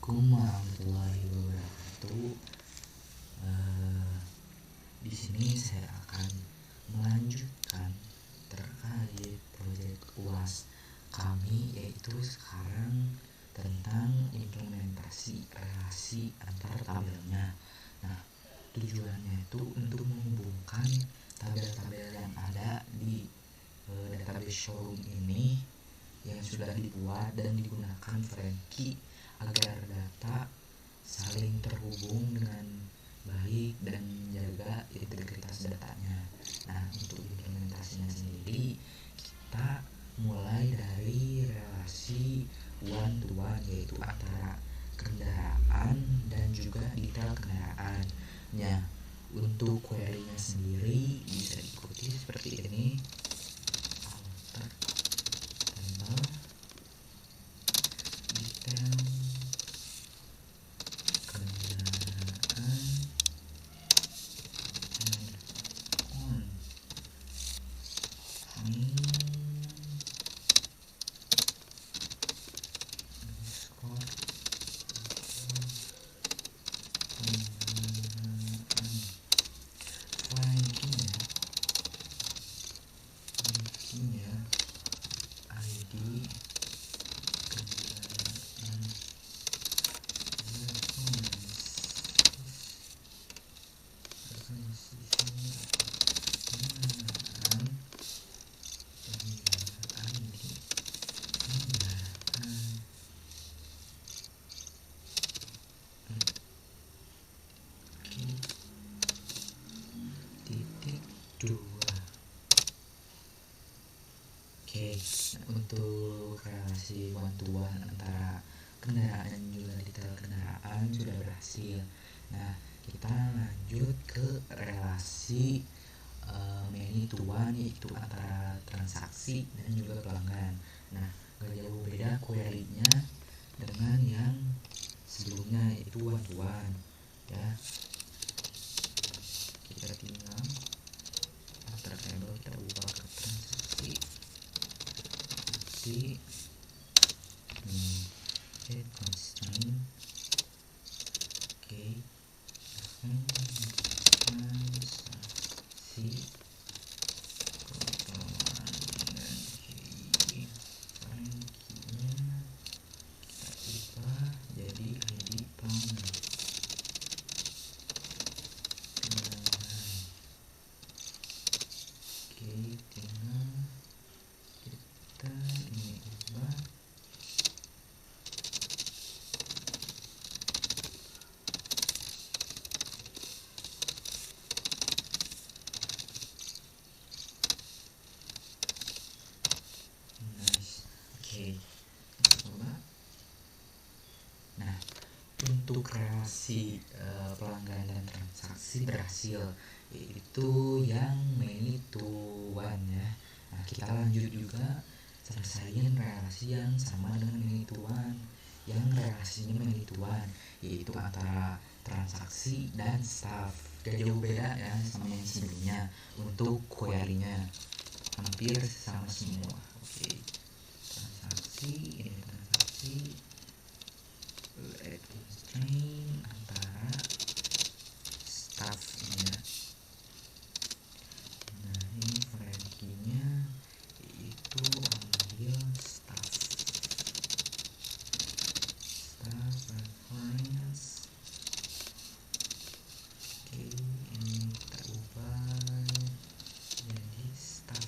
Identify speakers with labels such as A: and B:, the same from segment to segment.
A: Assalamualaikum warahmatullahi wabarakatuh. Di sini saya akan melanjutkan terkait proyek UAS kami, yaitu sekarang tentang implementasi relasi antar tabelnya. Nah, tujuannya itu untuk menghubungkan tabel-tabel yang ada di database showroom ini yang sudah dibuat dan digunakan Frankie agar data saling terhubung dengan baik dan menjaga integritas datanya. Nah, untuk implementasinya sendiri kita mulai dari relasi one to one, yaitu antara kendaraan dan juga detail kendaraannya. Untuk query-nya sendiri bisa diikuti seperti ini. Alter table detail kendaraan on underscore flankingnya ID kendaraan titik 2. Oke, untuk relasi one to one antara kendaraan dan juga detail kendaraan sudah berhasil. Nah, kita lanjut ke relasi many to one, yaitu antara transaksi dan juga pelanggan. Nah, gak jauh beda query-nya dengan yang sebelumnya, yaitu one to one ya. Kita tinggal after table kita ubah ke transaksi set constraint. Oke, transaksi keperluan dan key ranking-nya kita ubah jadi ID pelanggan. Oke, tinggal kita ini ubah nice. Oke, kita coba. Nah, untuk relasi pelanggan dan transaksi berhasil, yaitu yang many to one ya. Nah, kita lanjut juga selesaiin relasi yang sama dengan many to one, yang relasinya many to one, yaitu antara transaksi dan staff. Gak jauh beda ya sama yang sebelumnya. Untuk query-nya hampir sama semua. Oke, transaksi ini transaksi constraint antara staffnya. Nah, ini Frankie-nya itu ambil staff reference. Oke, ini kita ubah jadi staff.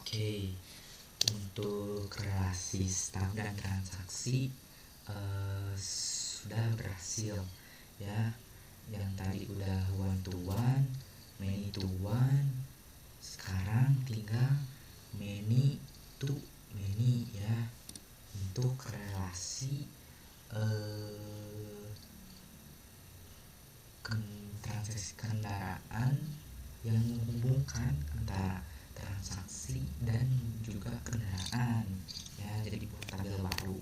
A: Oke, untuk relasi staff dan transaksi sudah berhasil ya. Yang tadi udah one to one, many to one, sekarang tinggal many to many ya. Untuk relasi transaksi kendaraan yang menghubungkan antara transaksi dan juga kendaraan ya, jadi buat tabel baru.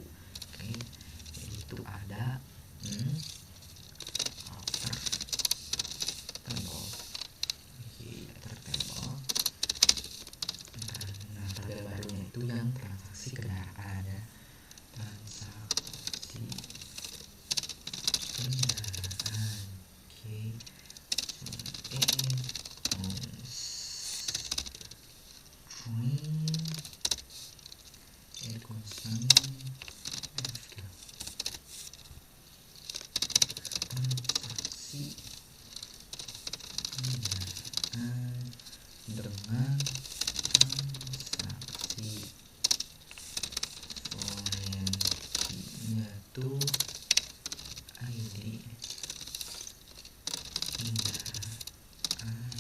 A: Oke, itu ada alter table yang transaksi kendaraan ya, transaksi kendaraan. Oke, train concern transaksi kendaraan dengan transaksi forensiknya tuh ID kendaraan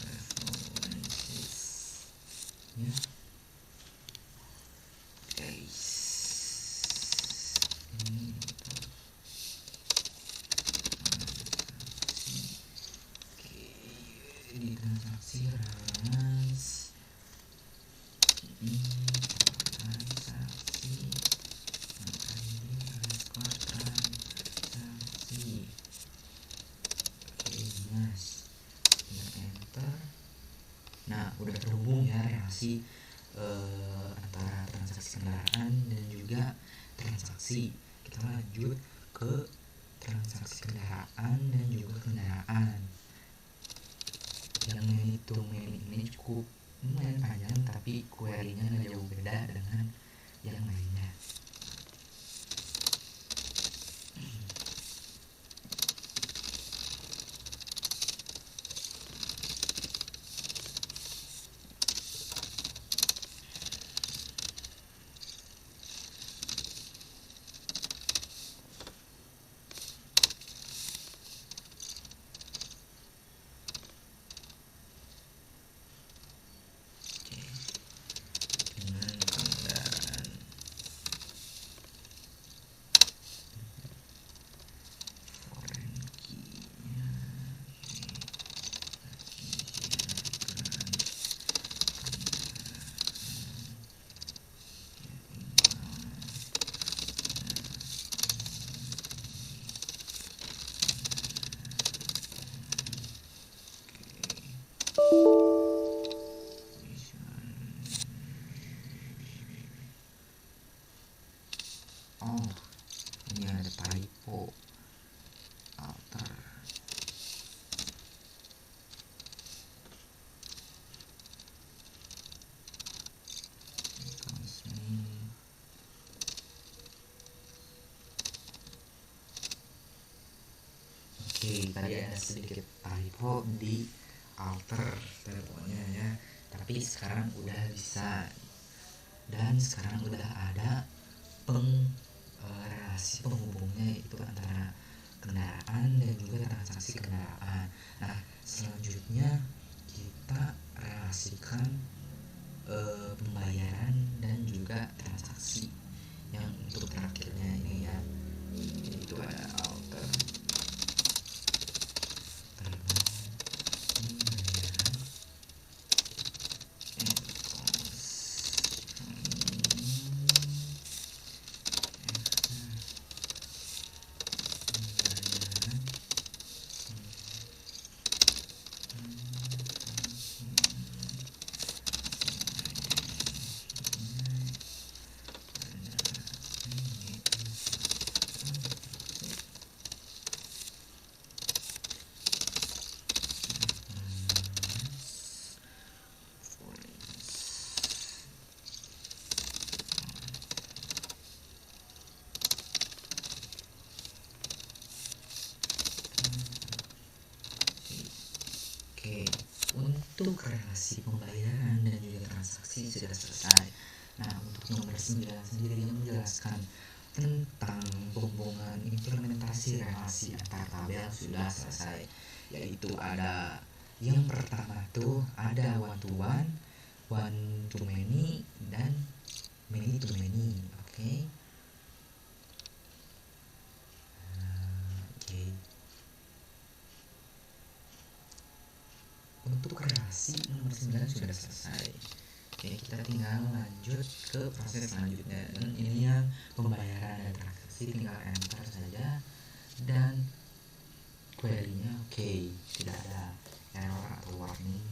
A: references ya guys. Ini di transaksi relevance transaksi ID underscore transaksi. Oke, mas dan enter. Nah, udah terhubung ya relasi antara transaksi kendaraan dan juga transaksi. Kita lanjut ke transaksi kendaraan dan juga kendaraan. Yang main itu ini cukup lumayan panjang, tapi query-nya nggak jauh beda dengan yang lainnya. Oh, ini ada typo alter. Oke, tadi ada sedikit typo di alter teleponnya ya, tapi sekarang udah bisa, dan sekarang udah ada relasi penghubungnya, itu antara kendaraan dan juga transaksi kendaraan. Nah, selanjutnya kita relasikan pembayaran dan juga transaksi yang untuk terakhirnya ini ya, itu ada alter untuk relasi pembayaran dan juga transaksi sudah selesai. Nah, untuk nomor 9 sendiri yang menjelaskan tentang penghubungan implementasi relasi antar tabel sudah selesai, yaitu ada yang pertama tuh ada one to one to many, dan many to many. Oke. Untuk relasi nomor 9 sudah selesai. Oke, kita tinggal lanjut ke proses selanjutnya. Dan ini yang pembayaran dan transaksi, tinggal enter saja dan query-nya oke, tidak ada error atau warning.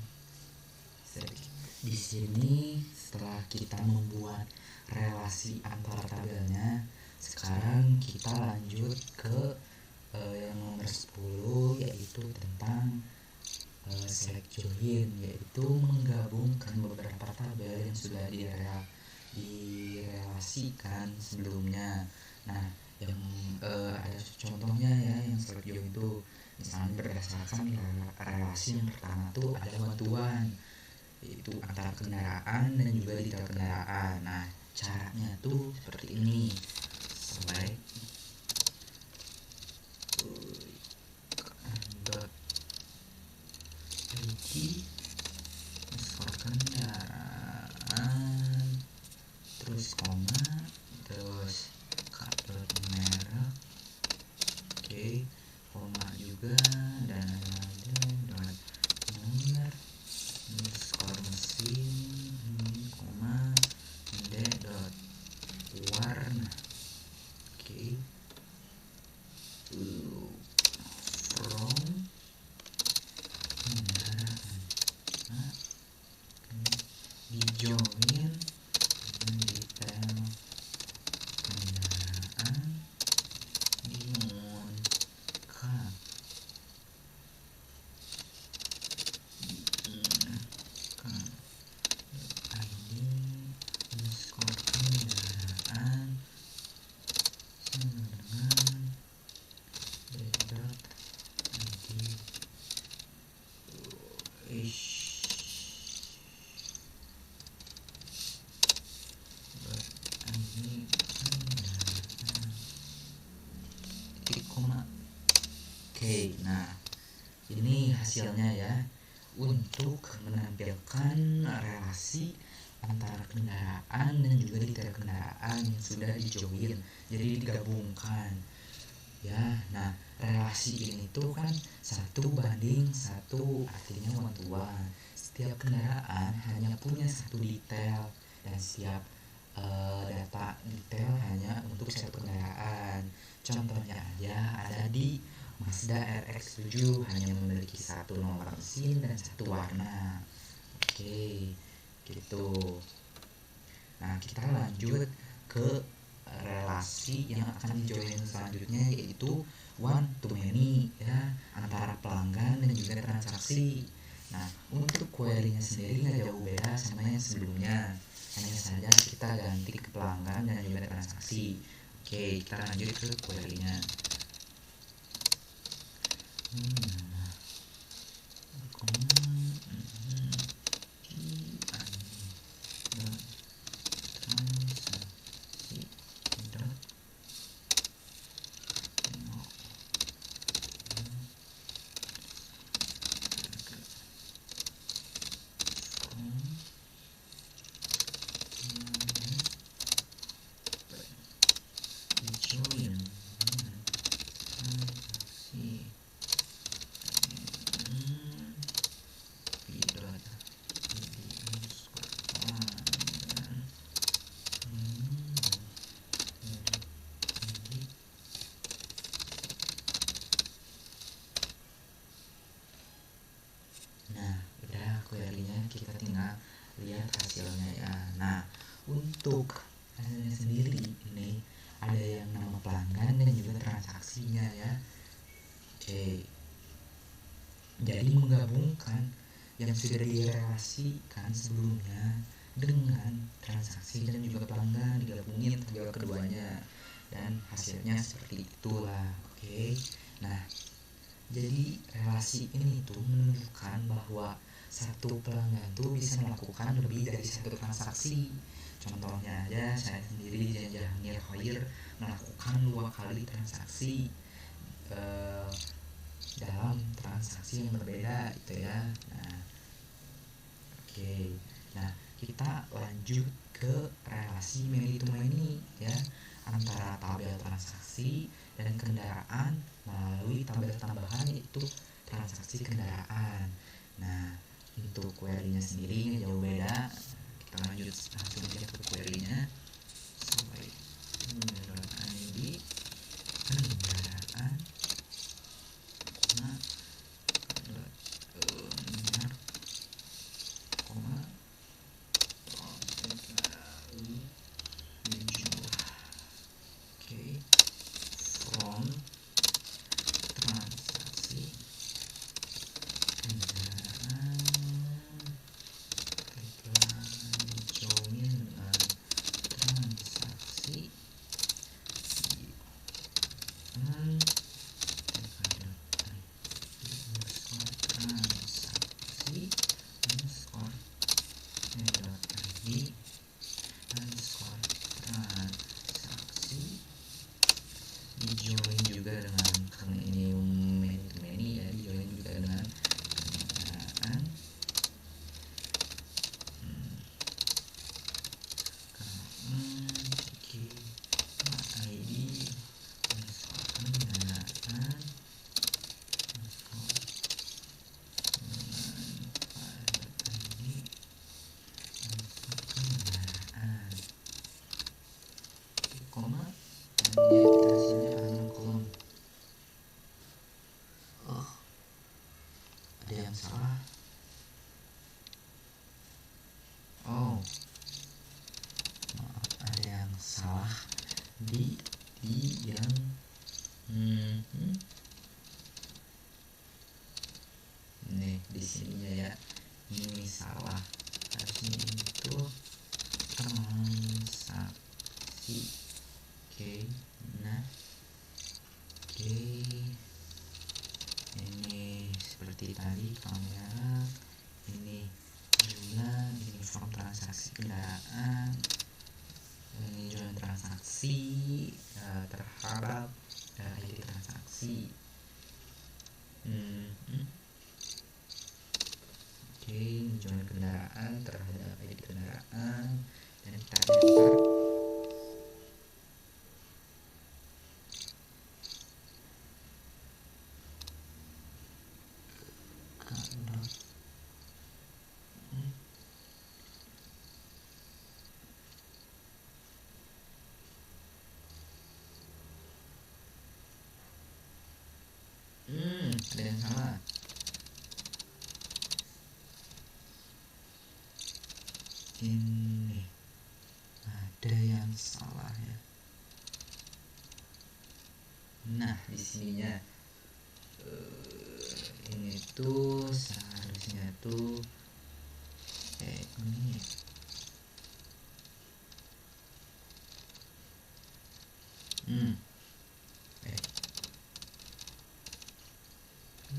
A: Di sini setelah kita membuat relasi antar tabelnya, sekarang kita lanjut ke yang nomor 10, yaitu tentang select join, yaitu menggabungkan beberapa tabel yang sudah direlasikan sebelumnya. Nah, yang ada contohnya ya, yang select join itu misalnya berdasarkan relasi yang pertama tuh ada one-to-one, yaitu antara kendaraan dan juga detail kendaraan. Nah, caranya tuh seperti ini. Select id skor kendaraan, terus koma, terus kabel merek, oke, koma juga, dan ada nomor skor mesin, koma, dot warna, oke, from kendaraan, nah, di join dengan detail kendaraan, diinginkan ID skor kendaraan sama dengan dot ID titik koma. Oke, nah ini hasilnya ya, untuk menampilkan relasi antara kendaraan dan juga detail kendaraan yang sudah dijoin, jadi digabungkan ya. Nah, relasi ini tuh kan 1:1, artinya one to one. Setiap kendaraan hanya punya satu detail, dan setiap data detail hanya untuk satu kendaraan. Contohnya aja ada di Mazda RX-7, hanya memiliki satu nomor mesin dan satu warna. Oke, gitu. Nah, kita lanjut ke relasi yang akan dijoin selanjutnya, yaitu one to many ya, antara pelanggan dan juga transaksi. Nah, untuk query-nya sendiri nggak jauh beda sama yang sebelumnya, hanya saja kita ganti ke pelanggan dan juga transaksi. Oke, kita lanjut ke query-nya. Kita tinggal lihat hasilnya ya. Nah, untuk hasilnya sendiri ini ada yang nama pelanggan dan juga transaksinya ya. Oke, jadi menggabungkan yang sudah direlasikan sebelumnya dengan transaksi dan juga pelanggan, digabungin tabel keduanya, dan hasilnya seperti itulah. Oke, nah jadi relasi ini tuh menunjukkan bahwa satu pelanggan tuh bisa melakukan lebih dari satu transaksi. Contohnya aja, saya sendiri Jahangir Khair melakukan 2 kali transaksi dalam transaksi yang berbeda gitu ya. Nah, oke. Nah, kita lanjut ke relasi many to many ya, antara tabel transaksi dan kendaraan melalui tabel tambahan, yaitu transaksi kendaraan. Nah, untuk query-nya sendiri jauh beda. Kita lanjut langsung aja ke query-nya. Sampai ID kendaraan, nah, yang salah. Oh, maaf, ada yang salah di yang nih di sininya ya. Ini salah, harusnya itu transaksi. Oke, nah oke, ini seperti tadi kamera, ini jumlah, ini form transaksi kendaraan, ini jumlah transaksi terhadap ID transaksi. Oke, ini jumlah kendaraan terhadap ID kendaraan, dan kita enter. Ada yang salah. Ini ada yang salah ya. Nah, di sininya ini tuh seharusnya tuh ini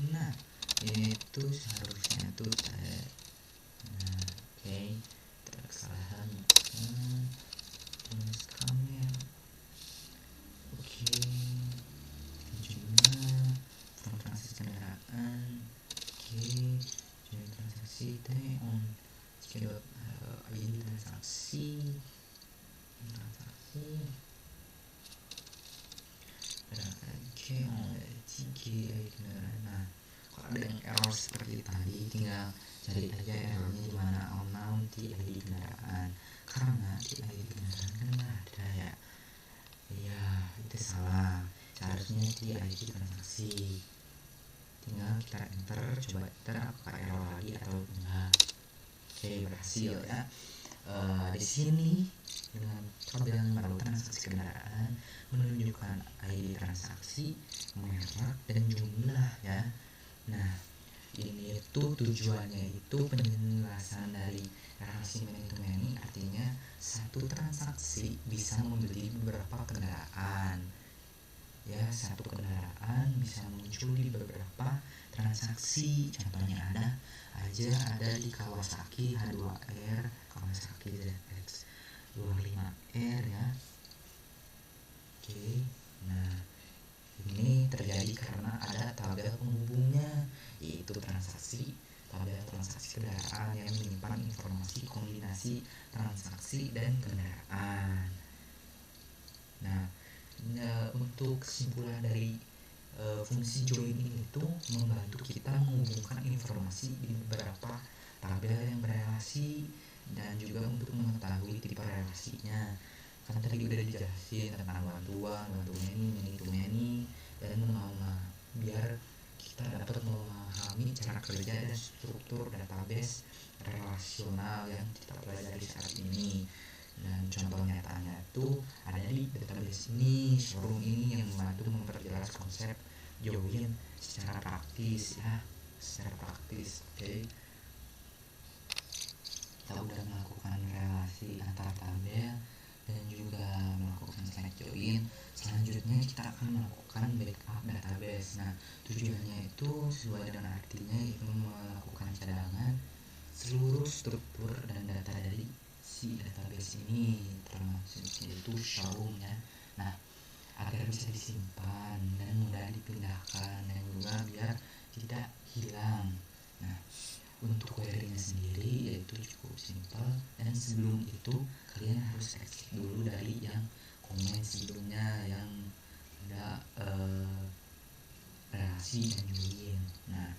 A: nah ini tuh seharusnya tuh saya oke, kesalahan tulis kamera. Oke, jumlah transaksi kendaraan. Oke, jumlah transaksi tadi on schedule ID transaksi oke, kendaraan. Nah, kalau ada yang error seperti tadi, tinggal cari aja errornya di mana. Unknown di ID kendaraan, karena di ID kendaraan kan nggak ada ya. Iya, itu salah. Seharusnya di ID transaksi. Tinggal kita enter, coba enter apakah error lagi atau enggak. Oke, berhasil ya. Di sini dengan tabel baru transaksi kendaraan menunjukkan ID transaksi, merek, dan jumlah ya. Nah, ini itu tujuannya itu penjelasan dari relasi many to many, artinya satu transaksi bisa membeli beberapa kendaraan ya. Satu kendaraan bisa muncul di beberapa transaksi. Contohnya ada di Kawasaki H2R, Kawasaki ZX25R ya. Oke, nah ini terjadi karena ada tabel penghubungnya, yaitu tabel transaksi kendaraan yang menyimpan informasi kombinasi transaksi dan kendaraan. Nah, untuk kesimpulan dari fungsi join ini itu membantu kita menghubungkan informasi di beberapa tabel yang berelasi, dan juga untuk mengetahui tipe relasinya. Kan tadi udah dijelasin tentang bantuannya ini many to many, dan biar kita dapat memahami cara kerja dan struktur database relasional yang kita pelajari saat ini. Dan contoh nyatanya itu ada di database ini, showroom ini yang membantu memperjelas konsep join secara praktis ya, Oke, kita udah melakukan relasi antar tabel dan juga melakukan select join. Selanjutnya kita akan melakukan backup database. Nah, tujuannya itu sesuai dengan artinya, yaitu melakukan cadangan seluruh struktur dan data dari si database ini, termasuk yaitu showroom ya. Nah, agar bisa disimpan dan mudah dipindahkan, dan juga biar tidak hilang. Nah, untuk query-nya sendiri yaitu cukup simpel, dan sebelum itu kalian harus exit dulu dari yang komen sebelumnya yang ada relasi dan join. Nah,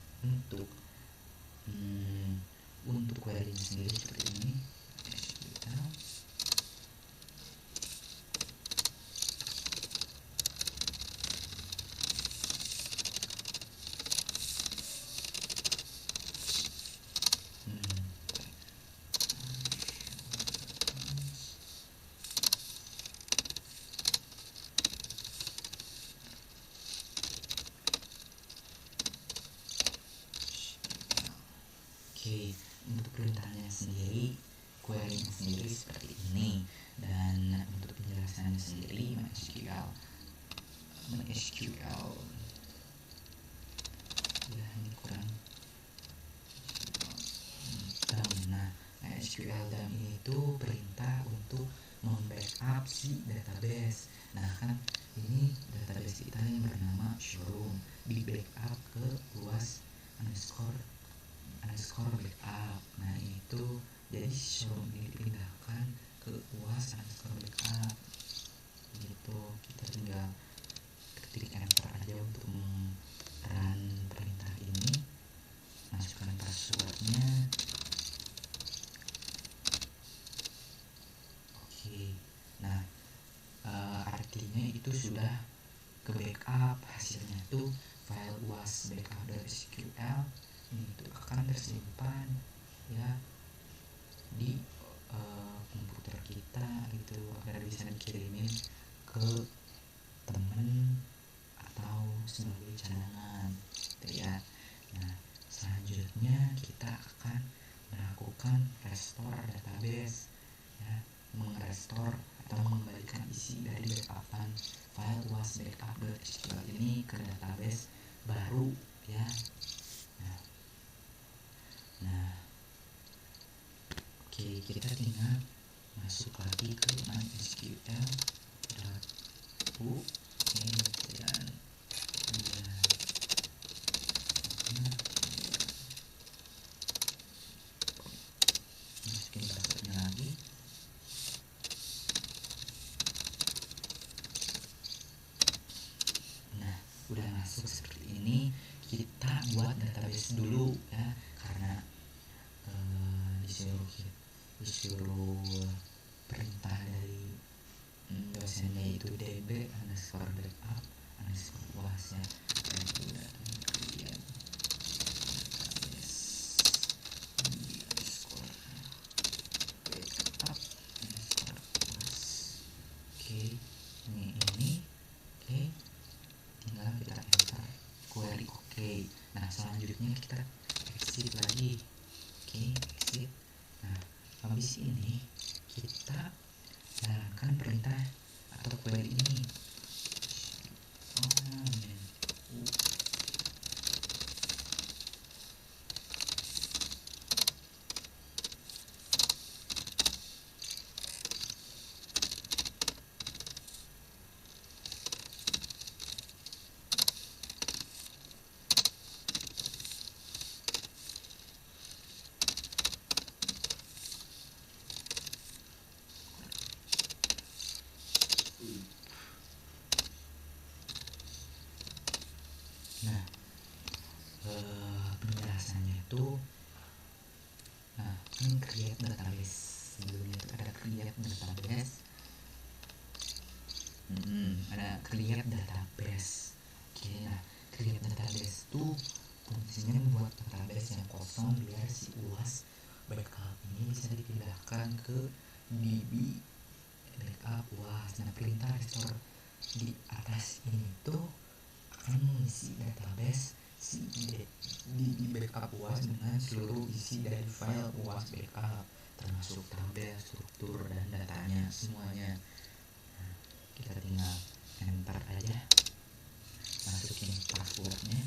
A: untuk query-nya sendiri seperti ini. Oke, untuk perintahnya sendiri, query-nya sendiri seperti ini, dan untuk penjelasannya sendiri MySQL ya ini kurang dump. Nah, MySQL dump ini tuh perintah untuk membackup si database. Nah kan ini database kita yang bernama showroom di backup ke luas underscore backup. Nah itu jadi showroom ini dipindahkan ke luas underscore backup gitu. Kita tinggal ketik enter aja untuk run perintah ini, masukkan passwordnya. Oke, nah artinya itu sudah ke backup. Hasilnya itu file was backup.sql ini itu akan tersimpan ya di komputer kita gitu, agar bisa dikirimin ke teman atau sebagai cadangan gitu ya. Nah selanjutnya kita akan melakukan restore database ya, mengrestore atau mengembalikan isi dari backupan file was backup.sql ini ke database baru ya. Nah oke, kita tinggal masuk lagi ke mysql.u dan masukin passwordnya lagi. Nah udah masuk seperti ini, kita buat database dulu ya, karena disuruh perintah dari dosennya itu db underscore backup underscore was ya, create database underscore backup underscore was. Oke, ini oke, tinggal kita enter query. Oke, nah selanjutnya kita exit lagi. Oke, exit. Nah habis ini kita jalankan perintah atau query ini. Nah penjelasannya itu, nah ini create database, sebelumnya itu ada create database, ada create database. Oke, nah create database itu fungsinya membuat database yang kosong biar si uas backup ini bisa dipindahkan ke db backup uas. Nah perintah restore di atas ini tuh akan mengisi database si di backup uas dengan seluruh isi dari file uas backup, termasuk tabel, struktur, dan datanya semuanya. Nah, kita tinggal enter aja, masukin passwordnya.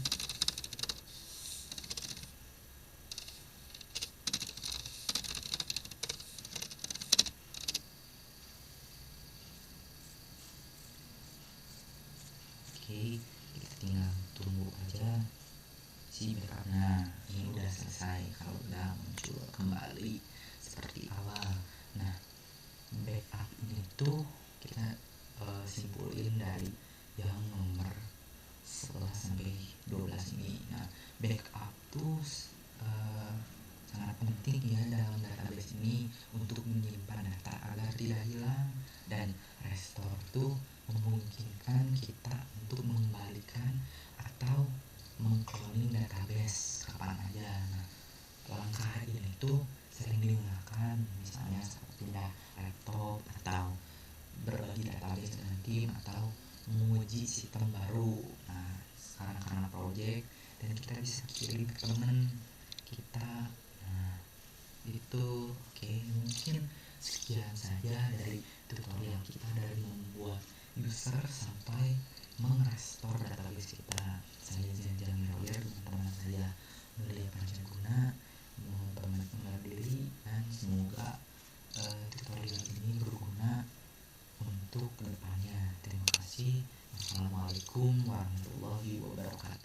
A: Oke, kita tinggal tunggu aja si backupnya. Ini udah selesai, kalau udah muncul kembali seperti awal. Nah backup ini tuh kita simpulin dari yang nomor 11 sampai 12 ini. Nah backup tuh sangat penting ya dalam database ini untuk menyimpan data agar tidak hilang, dan restore tuh memungkinkan kita untuk mengembalikan atau mengcloning database kapan aja. Nah langkah ini tuh sering digunakan misalnya saat pindah laptop atau berbagi database dengan tim atau menguji sistem baru. Nah sekarang karena project dan kita bisa kirim ke teman kita. Nah itu. Oke, mungkin sekian saja dari tutorial kita, dari membuat user sampai mengrestore database kita. Saya